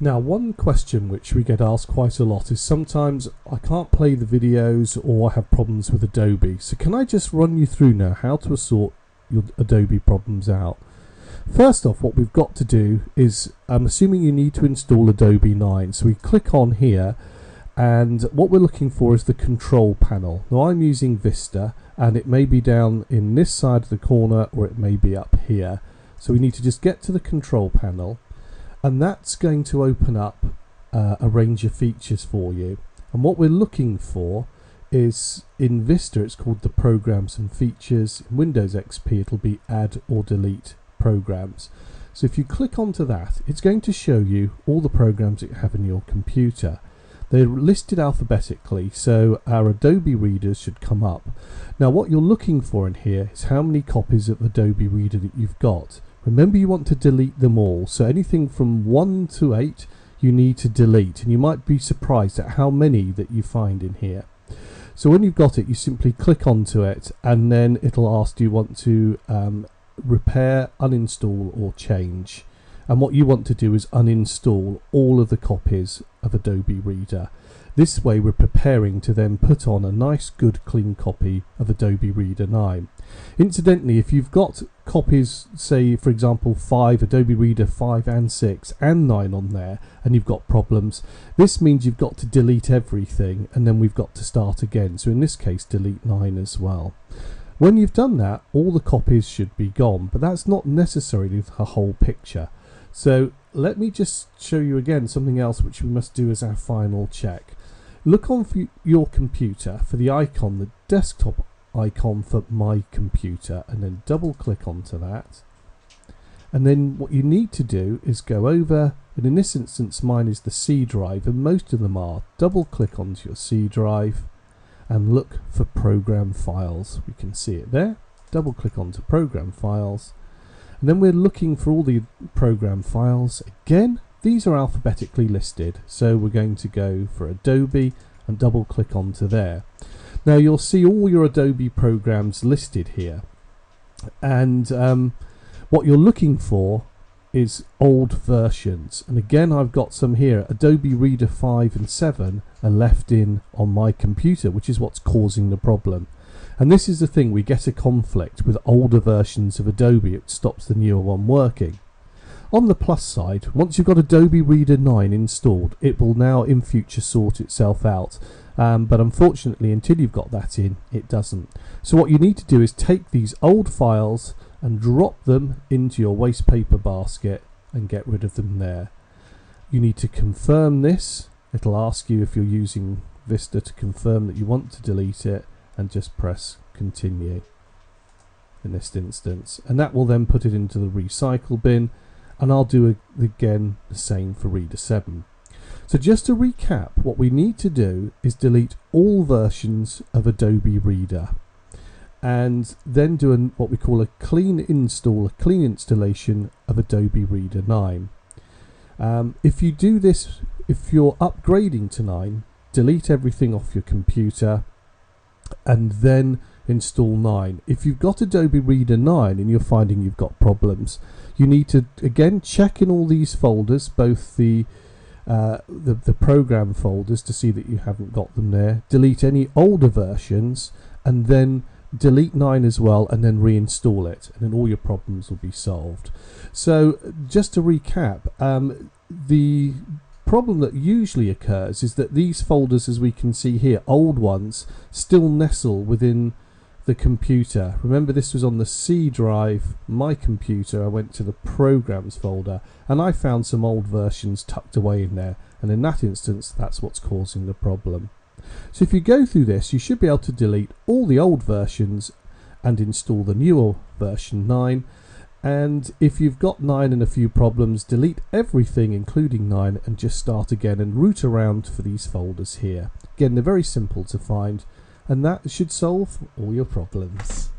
Now, one question which we get asked quite a lot is sometimes I can't play the videos or I have problems with Adobe. So can I just run you through now how to sort your Adobe problems out? First off, what we've got to do is, I'm assuming you need to install Adobe 9. So we click on here, and what we're looking for is the control panel. Now I'm using Vista, and it may be down in this side of the corner or it may be up here. So we need to just get to the control panel, and that's going to open up a range of features for you. And what we're looking for is, in Vista it's called the Programs and Features. In Windows XP it'll be Add or Delete Programs. So if you click onto that, it's going to show you all the programs that you have in your computer. They're listed alphabetically, so our Adobe readers should come up. Now what you're looking for in here is how many copies of Adobe Reader that you've got. Remember, you want to delete them all, so anything from 1 to 8 you need to delete, and you might be surprised at how many that you find in here. So when you've got it, you simply click onto it, and then it'll ask, do you want to repair, uninstall or change? And what you want to do is uninstall all of the copies of Adobe Reader. This way we're preparing to then put on a nice good clean copy of Adobe Reader 9. Incidentally, if you've got copies, say for example 5, Adobe Reader 5 and 6 and 9 on there, and you've got problems, this means you've got to delete everything, and then we've got to start again. So in this case, delete 9 as well. When you've done that, all the copies should be gone, but that's not necessarily the whole picture. So let me just show you again something else which we must do as our final check. Look on your computer for the icon, the desktop icon for My Computer, and then double click onto that. And then what you need to do is go over, and in this instance mine is the C drive, and most of them are. Double click onto your C drive and look for Program Files. We can see it there. Double click onto Program Files, and then we're looking for all the program files. Again, these are alphabetically listed, so we're going to go for Adobe and double click onto there. Now you'll see all your Adobe programs listed here, and what you're looking for is old versions, and again I've got some here. Adobe Reader 5 and 7 are left in on My Computer, which is what's causing the problem. And this is the thing, we get a conflict with older versions of Adobe. It stops the newer one working. On the plus side, once you've got Adobe Reader 9 installed, it will now in future sort itself out. But unfortunately, until you've got that in, it doesn't. So what you need to do is take these old files and drop them into your waste paper basket and get rid of them there. You need to confirm this. It'll ask you if you're using Vista to confirm that you want to delete it, and just press continue in this instance, and that will then put it into the recycle bin, and I'll do again the same for Reader 7. So just to recap, what we need to do is delete all versions of Adobe Reader, and then do what we call a clean install, a clean installation of Adobe Reader 9. If you do this, if you're upgrading to 9, delete everything off your computer and then install 9. If you've got Adobe Reader 9 and you're finding you've got problems, you need to again check in all these folders, both the program folders, to see that you haven't got them there. Delete any older versions, and then delete 9 as well, and then reinstall it, and then all your problems will be solved. So just to recap, the problem that usually occurs is that these folders, as we can see here, old ones, still nestle within the computer. Remember, this was on the C drive, My Computer. I went to the Programs folder and I found some old versions tucked away in there, and in that instance that's what's causing the problem. So if you go through this, you should be able to delete all the old versions and install the newer version 9. And if you've got 9 and a few problems, delete everything including 9 and just start again and root around for these folders here. Again, they're very simple to find, and that should solve all your problems.